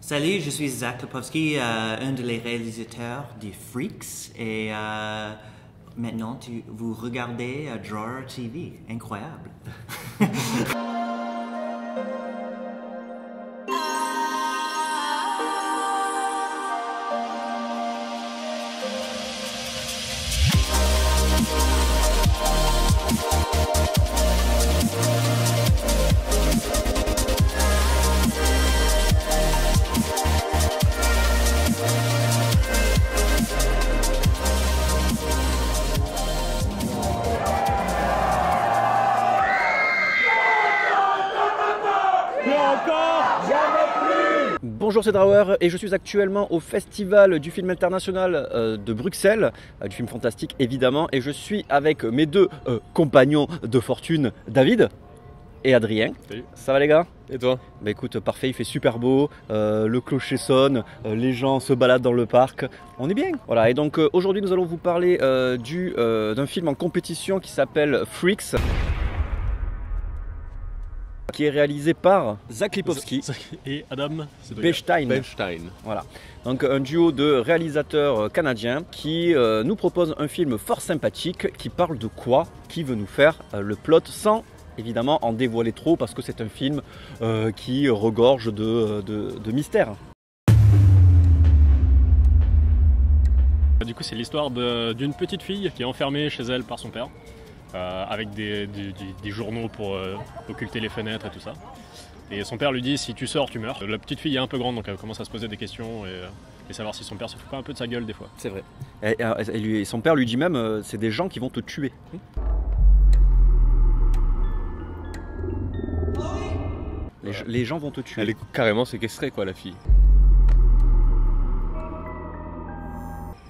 Salut, je suis Zach Lipovsky, un des réalisateurs des Freaks, et maintenant vous regardez DrawerTv, incroyable. Bonjour, c'est Drawer et je suis actuellement au festival du film international de Bruxelles, du film fantastique évidemment, et je suis avec mes deux compagnons de fortune, David et Adrien. Salut. Ça va les gars? Et toi? Bah écoute, parfait, il fait super beau, le clocher sonne, les gens se baladent dans le parc, on est bien. Voilà, et donc aujourd'hui nous allons vous parler d'un film en compétition qui s'appelle Freaks, qui est réalisé par Zach Lipovsky et Adam Bechstein. Voilà. Donc un duo de réalisateurs canadiens qui nous propose un film fort sympathique qui parle de quoi? Qui veut nous faire le plot sans évidemment en dévoiler trop parce que c'est un film qui regorge de mystères. Du coup c'est l'histoire d'une petite fille qui est enfermée chez elle par son père. Avec des journaux pour occulter les fenêtres et tout ça. Et son père lui dit si tu sors tu meurs. La petite fille est un peu grande donc elle commence à se poser des questions et savoir si son père se fout pas un peu de sa gueule des fois. C'est vrai. Et son père lui dit même c'est des gens qui vont te tuer. Les gens vont te tuer. Elle est carrément séquestrée quoi la fille.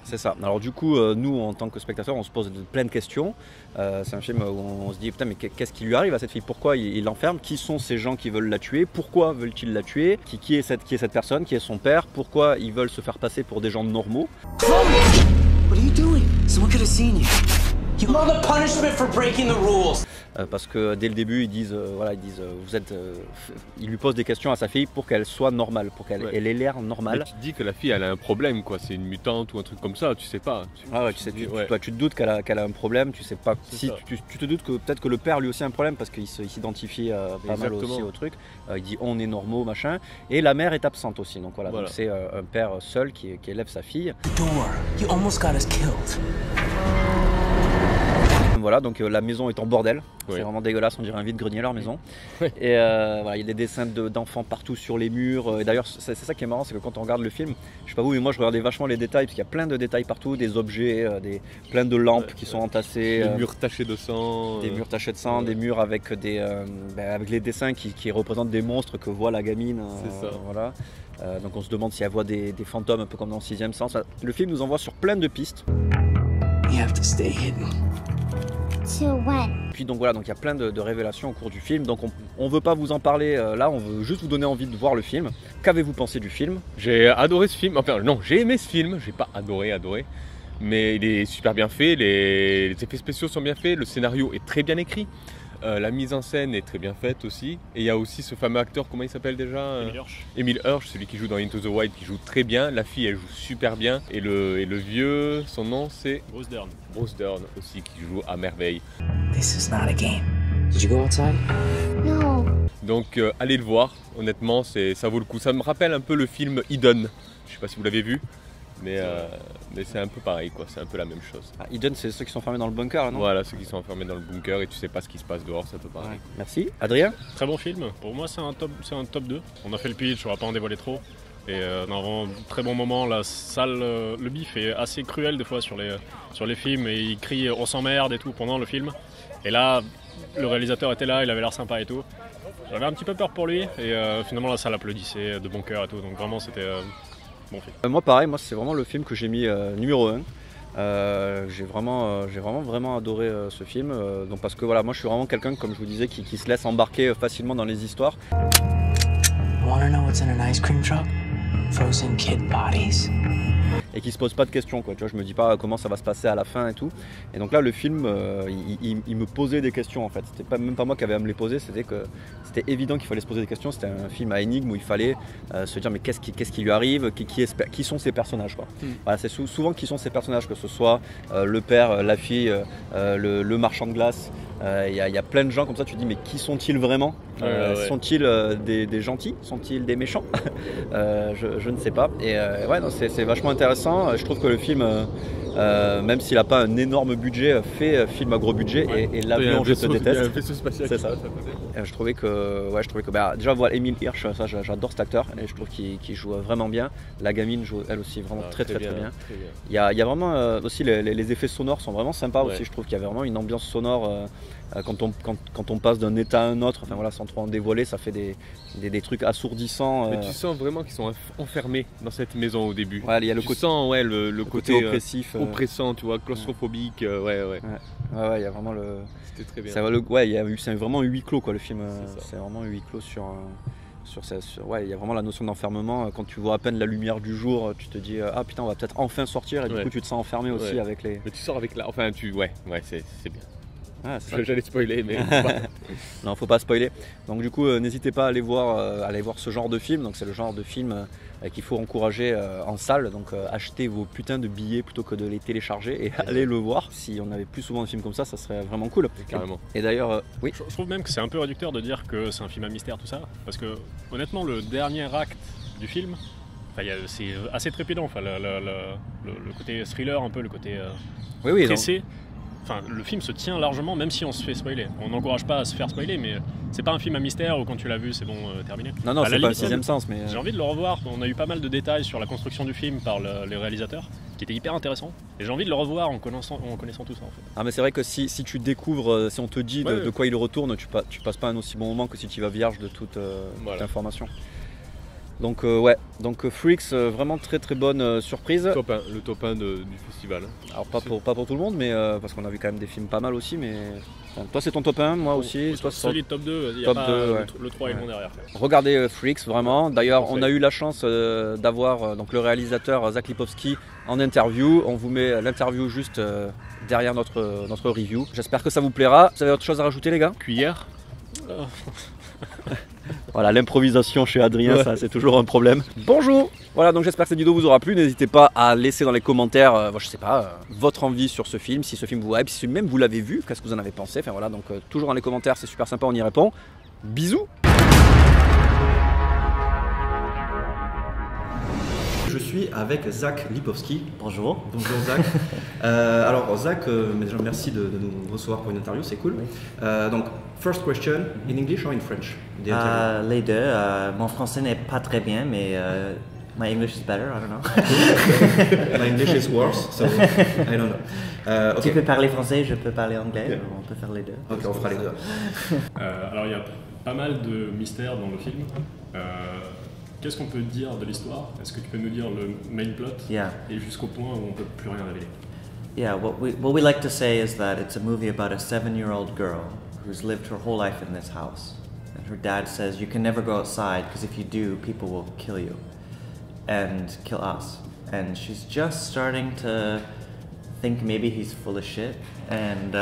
C'est ça. Alors du coup, nous en tant que spectateurs, on se pose plein de questions. C'est un film où on se dit putain mais qu'est-ce qui lui arrive à cette fille? Pourquoi il l'enferme? Qui sont ces gens qui veulent la tuer? Pourquoi veulent-ils la tuer? Qui est cette personne? Qui est son père? Pourquoi ils veulent se faire passer pour des gens normaux? What are you doing? Someone could have seen you. You know the punishment for breaking the rules. Parce que dès le début ils disent ils lui posent des questions à sa fille pour qu'elle soit normale, pour qu'elle ait l'air normale. Mais tu te dis que la fille elle a un problème quoi, c'est une mutante ou un truc comme ça, tu sais pas. Ah ouais, tu te doutes qu'elle a un problème, tu sais pas si tu te doutes que peut-être que le père lui aussi a un problème parce qu'il s'identifie pas mal aussi au truc. Il dit on est normaux machin, et la mère est absente aussi, donc voilà. Donc c'est un père seul qui élève sa fille. You almost got us killed. Voilà, donc la maison est en bordel, c'est vraiment dégueulasse, on dirait un vide-grenier leur maison. Et voilà, il y a des dessins d'enfants partout sur les murs. Et d'ailleurs, c'est ça qui est marrant, c'est que quand on regarde le film, je sais pas vous, mais moi je regardais vachement les détails, parce qu'il y a plein de détails partout, des objets, plein de lampes qui sont entassées. Des murs tachés de sang. Des murs tachés de sang, des murs avec, avec les dessins qui représentent des monstres que voit la gamine. C'est ça. Voilà. Donc on se demande si elle voit des fantômes, un peu comme dans le 6e sens. Le film nous envoie sur plein de pistes. You have to stay hidden. Puis donc voilà, donc il y a plein de révélations au cours du film, donc on veut pas vous en parler là, on veut juste vous donner envie de voir le film. Qu'avez-vous pensé du film? J'ai adoré ce film, enfin non, j'ai aimé ce film, j'ai pas adoré, mais il est super bien fait, les effets spéciaux sont bien faits, le scénario est très bien écrit. La mise en scène est très bien faite aussi. Et il y a aussi ce fameux acteur, comment il s'appelle déjà? Emile Hirsch, celui qui joue dans Into the Wild, qui joue très bien. La fille, elle joue super bien. Et le vieux, son nom c'est Bruce Dern. Bruce Dern aussi, qui joue à merveille. This is not a game. Did you go outside? No. Donc allez le voir, honnêtement, ça vaut le coup. Ça me rappelle un peu le film Eden. Je sais pas si vous l'avez vu. Mais c'est un peu pareil quoi, c'est un peu la même chose. Ah, Eden, c'est ceux qui sont enfermés dans le bunker là, non? Voilà, ceux qui sont enfermés dans le bunker et tu sais pas ce qui se passe dehors, c'est un peu pareil. Merci. Adrien? Très bon film, pour moi c'est un top 2. On a fait le pitch, on va pas en dévoiler trop. Et on a vraiment un très bon moment, la salle, le bif est assez cruel des fois sur les films et il crie on s'emmerde et tout pendant le film. Et là, le réalisateur était là, il avait l'air sympa et tout. J'avais un petit peu peur pour lui et finalement la salle applaudissait de bon cœur et tout, donc vraiment c'était... Bon film. Moi pareil, moi c'est vraiment le film que j'ai mis numéro 1. J'ai vraiment adoré ce film, donc parce que voilà, moi je suis vraiment quelqu'un, comme je vous disais, qui se laisse embarquer facilement dans les histoires. Wanna know what's in an ice cream truck? Frozen kid bodies. et qui se pose pas de questions, quoi. Tu vois, je me dis pas comment ça va se passer à la fin et tout. Et donc là, le film, il me posait des questions en fait. C'était même pas moi qui avais à me les poser, c'était évident qu'il fallait se poser des questions. C'était un film à énigme où il fallait se dire mais qu'est-ce qui lui arrive, qui sont ces personnages, quoi. Voilà, c'est souvent qui sont ces personnages, que ce soit le père, la fille, le marchand de glace. Il y a plein de gens comme ça, tu te dis mais qui sont-ils vraiment? Sont-ils des gentils? Sont-ils des méchants? Je ne sais pas. Et ouais, c'est vachement intéressant. Je trouve que le film, même s'il n'a pas un énorme budget, fait film à gros budget. Et l'avion, je te déteste. C'est ça. Je trouvais que bah, déjà voilà, Emile Hirsch, ça j'adore cet acteur et je trouve qu'il joue vraiment bien. La gamine joue elle aussi vraiment très bien. Il y a vraiment aussi les effets sonores sont vraiment sympas aussi. Je trouve qu'il y avait vraiment une ambiance sonore. Quand on passe d'un état à un autre, enfin voilà, sans trop en dévoiler, ça fait des trucs assourdissants. Mais tu sens vraiment qu'ils sont enfermés dans cette maison au début. Ouais, il y a le côté oppressif, oppressant, tu vois, claustrophobique. Il y a vraiment le. C'était très bien. C'est vraiment huis clos, quoi, le film. C'est vraiment huis clos il y a vraiment la notion d'enfermement. Quand tu vois à peine la lumière du jour, tu te dis ah putain, on va peut-être enfin sortir, et du coup tu te sens enfermé aussi avec les. Mais tu sors avec la. Enfin, c'est bien. Ah, j'allais spoiler, mais non, faut pas spoiler. Donc du coup, n'hésitez pas à aller voir ce genre de film. Donc c'est le genre de film qu'il faut encourager en salle. Donc achetez vos putains de billets plutôt que de les télécharger et allez le voir. Si on avait plus souvent de films comme ça serait vraiment cool. Carrément. Et d'ailleurs, oui. Je trouve même que c'est un peu réducteur de dire que c'est un film à mystère, tout ça, parce que honnêtement, le dernier acte du film, c'est assez trépidant. Enfin, le côté thriller, un peu le côté pressé. Enfin, le film se tient largement, même si on se fait spoiler. On n'encourage pas à se faire spoiler, mais c'est pas un film à mystère où quand tu l'as vu, c'est bon, terminé. Non, c'est pas un sixième sens, mais. J'ai envie de le revoir. On a eu pas mal de détails sur la construction du film par les réalisateurs, qui était hyper intéressant. Et j'ai envie de le revoir en connaissant tout ça, en fait. Ah, mais c'est vrai que si tu découvres, si on te dit de quoi il retourne, tu passes pas un aussi bon moment que si tu vas vierge de toute information. Donc Freaks, vraiment très bonne surprise. Le top 1 du festival. Alors pas pour tout le monde, mais parce qu'on a vu quand même des films pas mal aussi, mais toi c'est ton top 1, moi aussi. Toi, solide top 2, il y a top pas 2, le 3 et le derrière. Regardez Freaks, vraiment. D'ailleurs, on a eu la chance d'avoir le réalisateur Zach Lipovsky en interview. On vous met l'interview juste derrière notre review. J'espère que ça vous plaira. Vous avez autre chose à rajouter, les gars? Cuillère. Voilà, l'improvisation chez Adrien, ça c'est toujours un problème. Bonjour. Voilà, donc j'espère que cette vidéo vous aura plu. N'hésitez pas à laisser dans les commentaires, je sais pas, votre envie sur ce film, si ce film vous hype, si même vous l'avez vu, qu'est-ce que vous en avez pensé. Enfin voilà, donc toujours dans les commentaires, c'est super sympa, on y répond. Bisous. Je suis avec Zach Lipovsky. Bonjour. Bonjour Zach. Alors Zach, déjà merci de nous recevoir pour une interview, c'est cool. Donc, first question, in English or in French? Les deux. Mon français n'est pas très bien, mais my English is better, I don't know. My English is worse, so I don't know. Tu peux parler français, je peux parler anglais, on peut faire les deux. Ok, on fera les deux. Alors il y a pas mal de mystères dans le film. Qu'est-ce qu'on peut dire de l'histoire? Est-ce que tu peux nous dire le main plot et jusqu'au point où on ne peut plus rien révéler? Yeah, what we like to say is that it's a movie about a 7-year-old girl who's lived her whole life in this house. And her dad says you can never go outside because if you do, people will kill you and kill us. And she's just starting to think maybe he's full of shit and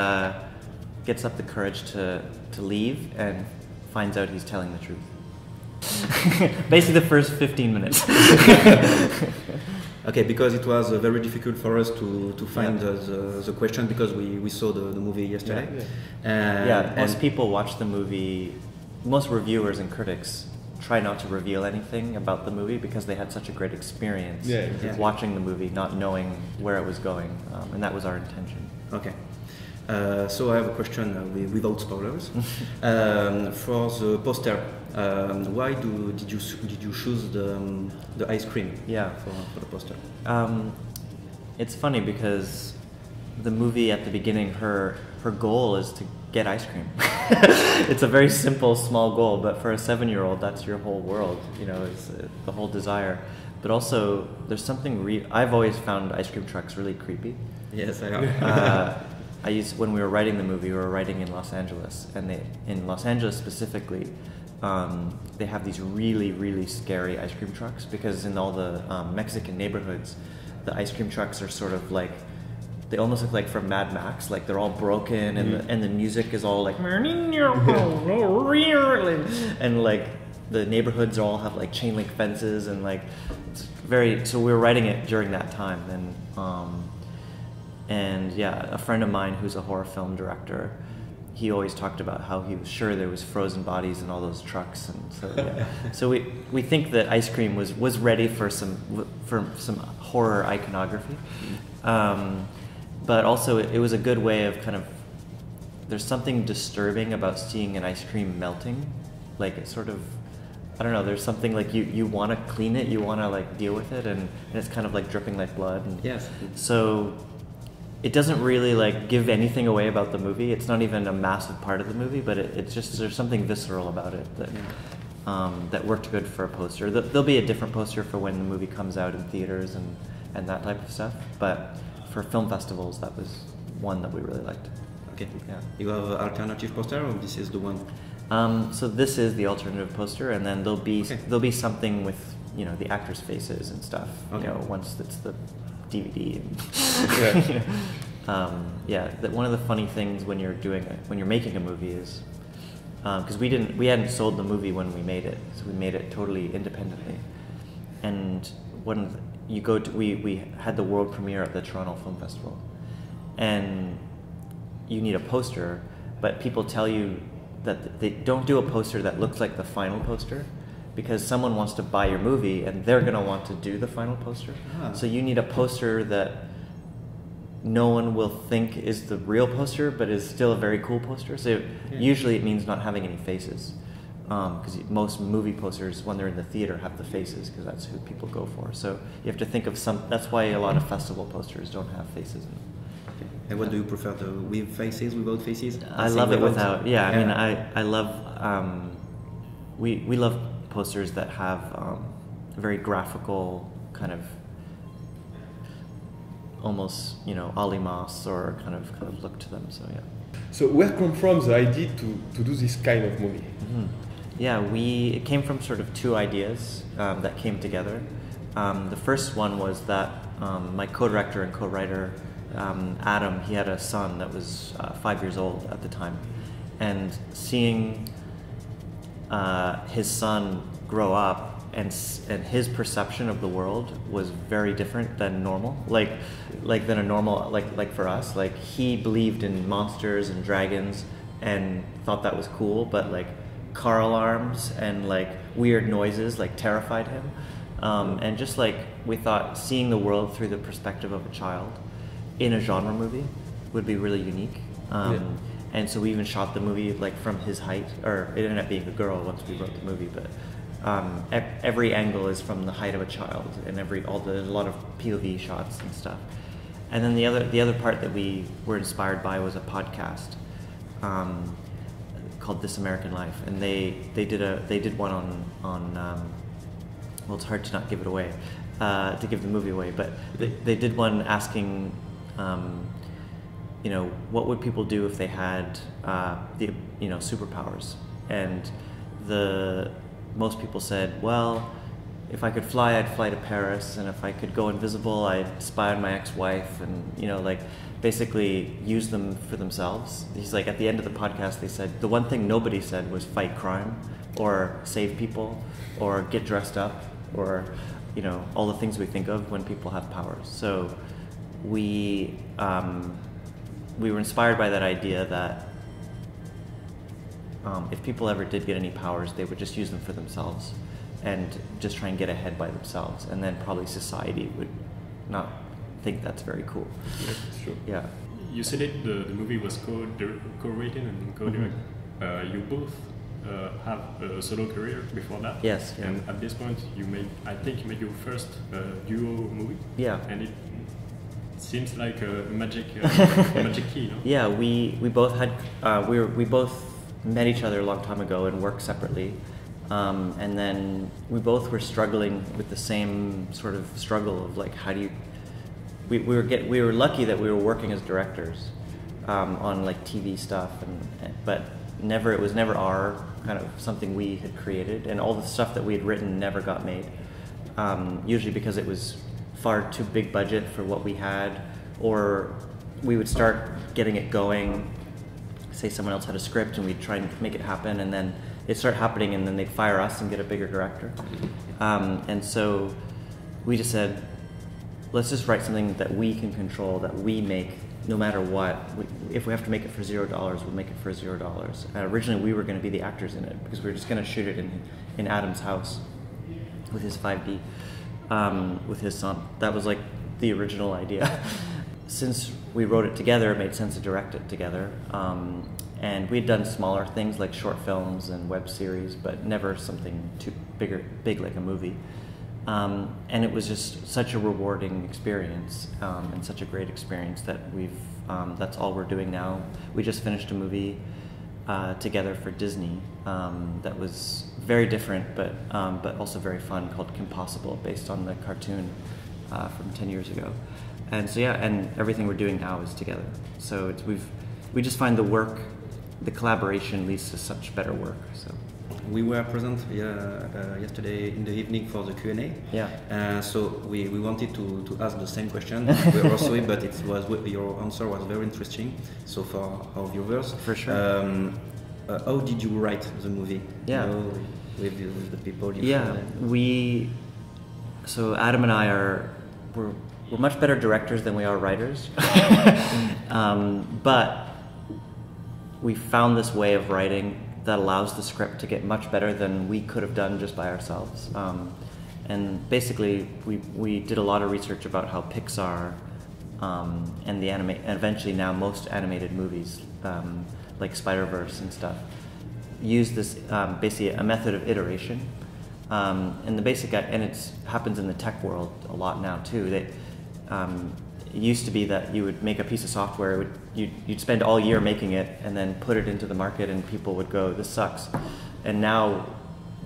gets up the courage to leave and finds out he's telling the truth. Basically the first 15 minutes. Okay, because it was very difficult for us to find the question because we saw the movie yesterday. Most people watch the movie, most reviewers and critics try not to reveal anything about the movie because they had such a great experience watching the movie, not knowing where it was going, and that was our intention. Okay. So I have a question without spoilers. For the poster, why did you choose the ice cream? For the poster. It's funny because the movie at the beginning, her goal is to get ice cream. It's a very simple, small goal, but for a 7-year-old, that's your whole world. You know, it's the whole desire. But also, there's something I've always found ice cream trucks really creepy. Yes, I have. When we were writing the movie, we were writing in Los Angeles, and in Los Angeles specifically, they have these really, really scary ice cream trucks because in all the Mexican neighborhoods, the ice cream trucks are sort of like, they almost look like from Mad Max, like they're all broken and the music is all like and like the neighborhoods all have like chain link fences and like it's very, so we were writing it during that time and yeah, a friend of mine who's a horror film director, he always talked about how he was sure there was frozen bodies in all those trucks, and so yeah. So we think that ice cream was ready for some horror iconography. But also it was a good way of kind of, there's something disturbing about seeing an ice cream melting. Like it's sort of, I don't know, there's something like you want to clean it, you want to like deal with it, and it's kind of like dripping like blood. And yes. So it doesn't really like give anything away about the movie. It's not even a massive part of the movie, but it's just, there's something visceral about it that that worked good for a poster. There'll be a different poster for when the movie comes out in theaters and that type of stuff. But for film festivals, that was one that we really liked. Okay. Yeah. You have an alternative poster, or this is the one? So this is the alternative poster, and then there'll be something with, you know, the actors' faces and stuff. Okay. You know, once it's the DVD. Yeah. Yeah. That one of the funny things when you're making a movie is because we hadn't sold the movie when we made it, so we made it totally independently. And we had the world premiere at the Toronto Film Festival, and you need a poster, but people tell you that they don't do a poster that looks like the final poster, because someone wants to buy your movie and they're going to want to do the final poster. So you need a poster that no one will think is the real poster, but is still a very cool poster. So usually it means not having any faces, because most movie posters, when they're in the theater, have the faces, because that's who people go for. So you have to think of that's why a lot of festival posters don't have faces in them. And what do you prefer, with faces, without faces? I love it without. Yeah, I mean, I love. We love posters that have very graphical kind of, almost, you know, Alimas or kind of look to them. So yeah. So where come from the idea to do this kind of movie? Mm-hmm. Yeah, it came from sort of two ideas that came together. The first one was that my co-director and co-writer, Adam, he had a son that was 5 years old at the time, and seeing his son grow up and his perception of the world was very different than normal, like than a normal, like for us. Like, he believed in monsters and dragons and thought that was cool, but like car alarms and like weird noises like terrified him. And just like, we thought seeing the world through the perspective of a child in a genre movie would be really unique. And so we even shot the movie like from his height, or it ended up being a girl once we wrote the movie, but every angle is from the height of a child, and there's a lot of POV shots and stuff. And then the other part that we were inspired by was a podcast called This American Life, and they did one on well, it's hard to not give it away, to give the movie away, but they did one asking, you know, what would people do if they had superpowers? And most people said, well, if I could fly, I'd fly to Paris, and if I could go invisible, I'd spy on my ex-wife, and, you know, like, basically use them for themselves. He's like, at the end of the podcast, they said the one thing nobody said was fight crime, or save people, or get dressed up, or, you know, all the things we think of when people have powers. So we were inspired by that idea that if people ever did get any powers, they would just use them for themselves and just try and get ahead by themselves, and then probably society would not think that's very cool. Yeah, sure. Yeah. You said it, the movie was co-written and co-directed. Mm-hmm. You both have a solo career before that. Yes. Yeah. And at this point, I think you made your first duo movie. Yeah. And it seems like a magic key, no? Yeah, we both had we both met each other a long time ago and worked separately, and then we both were struggling with the same sort of struggle of like, how do you? We were lucky that we were working as directors on like TV stuff, but it was never our kind of something we had created, and all the stuff that we had written never got made, usually because it was far too big budget for what we had, or we would start getting it going. Say someone else had a script and we'd try and make it happen, and then it'd start happening, and then they'd fire us and get a bigger director. And so we just said, let's just write something that we can control, that we make no matter what. If we have to make it for $0, we'll make it for $0. Originally we were going to be the actors in it, because we were just going to shoot it in Adam's house with his 5D, with his son. That was like the original idea. Since we wrote it together, it made sense to direct it together. And we'd done smaller things like short films and web series, but never something too big like a movie. And it was just such a rewarding experience, and such a great experience that that's all we're doing now. We just finished a movie together for Disney that was very different, but also very fun, called Impossible, based on the cartoon from 10 years ago. And so yeah, and everything we're doing now is together. So we just find the collaboration leads to such better work. So we were present yesterday in the evening for the Q&A. Yeah. So we wanted to ask the same question. We were sorry, but your answer was very interesting. So for our viewers, for sure. How did you write the movie? Yeah. You know, with the people. So Adam and I we're much better directors than we are writers. But we found this way of writing that allows the script to get much better than we could have done just by ourselves. And basically, we did a lot of research about how Pixar and eventually now most animated movies, like Spider-Verse and stuff, use this basically a method of iteration. And the basic, and it happens in the tech world a lot now too. It used to be that you would make a piece of software, you'd spend all year making it and then put it into the market, and people would go, this sucks. And now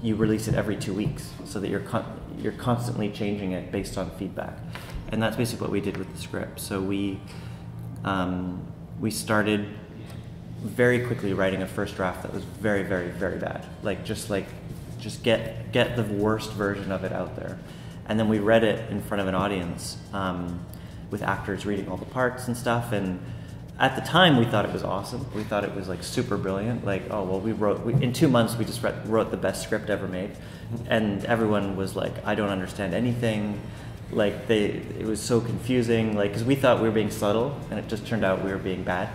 you release it every 2 weeks, so that you're constantly changing it based on feedback. And that's basically what we did with the script. So we started very quickly writing a first draft that was very, very, very bad. Just get the worst version of it out there. And then we read it in front of an audience, with actors reading all the parts and stuff. And at the time, we thought it was awesome. We thought it was like super brilliant. Like, oh well, in 2 months we just wrote the best script ever made. And everyone was like, I don't understand anything. Like it was so confusing. Like, because we thought we were being subtle, and it just turned out we were being bad.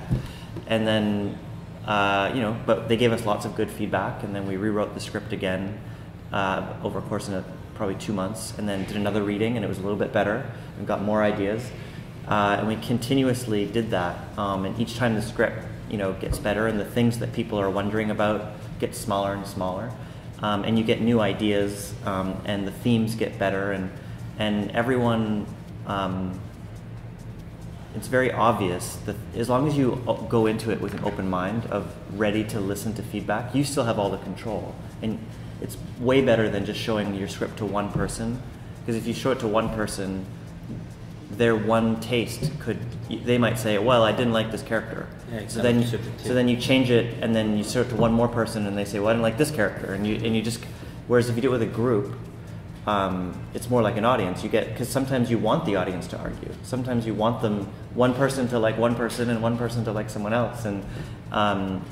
And then, but they gave us lots of good feedback, and then we rewrote the script again over a course of probably 2 months, and then did another reading, and it was a little bit better, and got more ideas. And we continuously did that, and each time the script, gets better, and the things that people are wondering about get smaller and smaller, and you get new ideas, and the themes get better, and everyone. It's very obvious that as long as you go into it with an open mind, of ready to listen to feedback, you still have all the control. And it's way better than just showing your script to one person, because if you show it to one person, their one taste they might say, well, I didn't like this character. Yeah, exactly. So then you change it, and then you show it to one more person, and they say, well, I didn't like this character, and you just. Whereas if you do it with a group, it's more like an audience. Because sometimes you want the audience to argue. Sometimes you want one person to like one person and one person to like someone else, and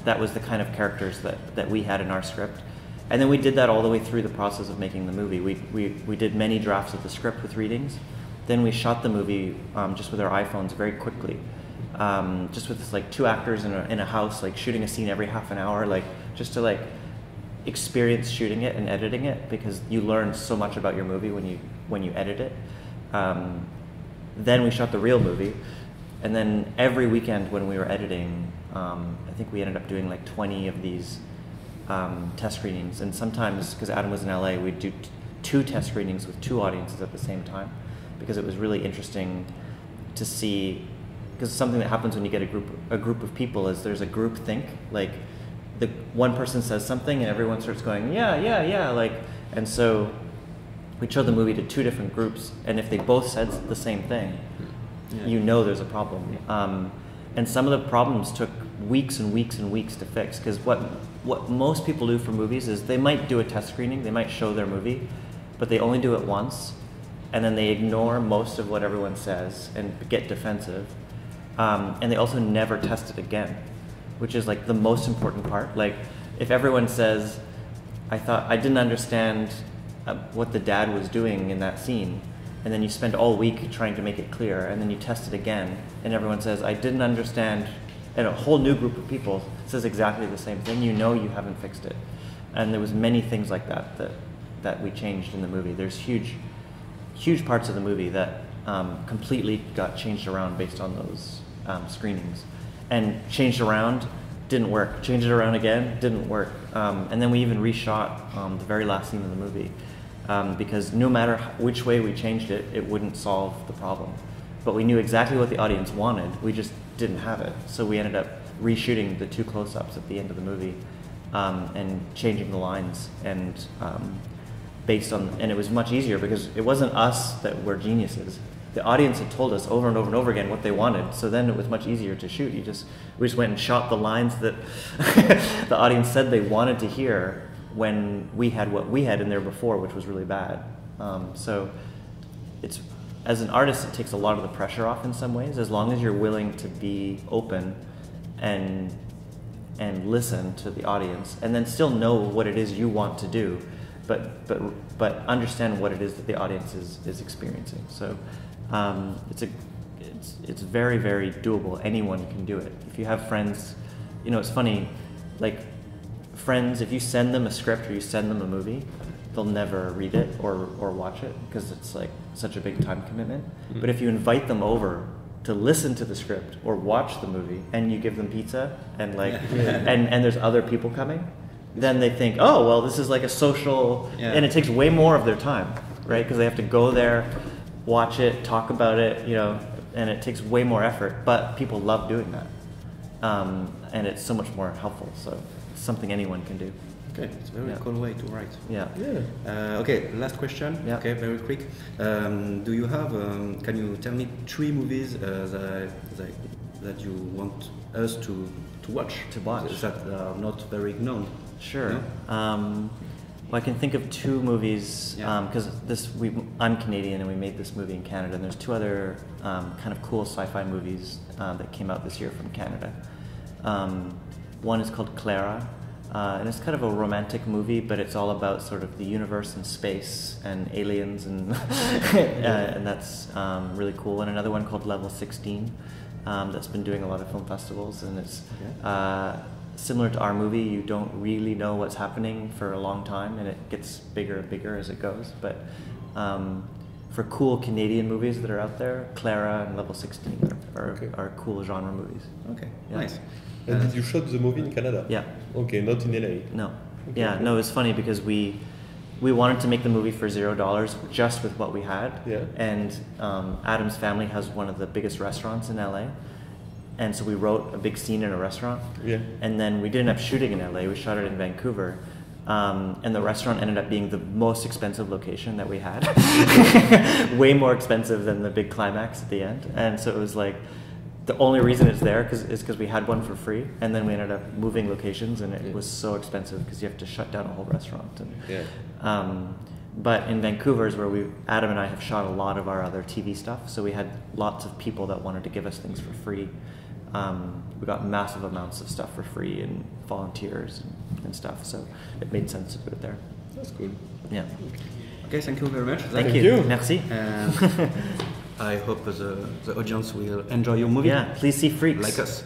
that was the kind of characters that we had in our script. And then we did that all the way through the process of making the movie. We did many drafts of the script with readings. Then we shot the movie just with our iPhones very quickly, just with 2 actors in a house, shooting a scene every half an hour, just to experience shooting it and editing it, because you learn so much about your movie when you edit it. Then we shot the real movie, and then every weekend when we were editing, I think we ended up doing 20 of these test screenings, and sometimes, because Adam was in LA, we'd do 2 test screenings with 2 audiences at the same time, because it was really interesting to see, because something that happens when you get a group of people is there's a group think, the one person says something and everyone starts going, yeah, and so we showed the movie to 2 different groups, and if they both said the same thing, there's a problem. And some of the problems took weeks and weeks and weeks to fix, because what most people do for movies is they might do a test screening, they might show their movie, but they only do it once, and then they ignore most of what everyone says and get defensive. And they also never test it again, which is like the most important part. Like if everyone says, I didn't understand what the dad was doing in that scene, and then you spend all week trying to make it clear, and then you test it again, and everyone says, I didn't understand, and a whole new group of people says exactly the same thing, you know you haven't fixed it. And there was many things like that we changed in the movie. There's huge parts of the movie that completely got changed around based on those screenings. And changed around, didn't work. Changed it around again, didn't work. And then we even reshot the very last scene of the movie because no matter which way we changed it, it wouldn't solve the problem. But we knew exactly what the audience wanted, we just didn't have it. So we ended up reshooting the 2 close-ups at the end of the movie and changing the lines and and it was much easier because it wasn't us that were geniuses. The audience had told us over and over and over again what they wanted, so then it was much easier to shoot. We just went and shot the lines that the audience said they wanted to hear when we had what we had in there before, which was really bad. So it's, as an artist, it takes a lot of the pressure off in some ways, as long as you're willing to be open and listen to the audience, and then still know what it is you want to do, but understand what it is that the audience is experiencing. So it's very, very doable. Anyone can do it. If you have friends, you know, it's funny, like friends, if you send them a script or you send them a movie, they'll never read it or watch it because it's like such a big time commitment. Mm-hmm. But if you invite them over to listen to the script or watch the movie and you give them pizza and like and there's other people coming, then they think, oh well, this is like a social, and it takes way more of their time, right? Because they have to go there, watch it, talk about it, you know, and it takes way more effort, but people love doing that. And it's so much more helpful, so it's something anyone can do. Okay, it's a very cool way to write. Yeah. Okay, last question. Yeah. Okay, very quick. Do you have? Can you tell me 3 movies that you want us to watch? That are not very known. Sure. Yeah? Well, I can think of 2 movies because I'm Canadian and we made this movie in Canada, and there's 2 other kind of cool sci-fi movies that came out this year from Canada. One is called Clara. And it's kind of a romantic movie, but it's all about sort of the universe and space and aliens, and and that's really cool. And another one called Level 16 that's been doing a lot of film festivals, and it's similar to our movie. You don't really know what's happening for a long time, and it gets bigger and bigger as it goes. But for cool Canadian movies that are out there, Clara and Level 16 are cool genre movies. Okay, nice. And did you shoot the movie in Canada? Yeah. Okay, not in LA? No. Okay, yeah, no, it's funny because we wanted to make the movie for $0 just with what we had. Yeah. And Adam's family has one of the biggest restaurants in LA. And so we wrote a big scene in a restaurant. Yeah. And then we didn't end up shooting in LA, we shot it in Vancouver. And the restaurant ended up being the most expensive location that we had. Way more expensive than the big climax at the end. And so it was like, the only reason it's there is because we had one for free, and then we ended up moving locations, and it was so expensive because you have to shut down a whole restaurant. And, but in Vancouver is where Adam and I have shot a lot of our other TV stuff, so we had lots of people that wanted to give us things for free. We got massive amounts of stuff for free and volunteers and stuff, so it made sense to put it there. That's cool. Yeah. Okay, thank you very much. Thank you. Merci. I hope the audience will enjoy your movie. Yeah, please see Freaks. Like us.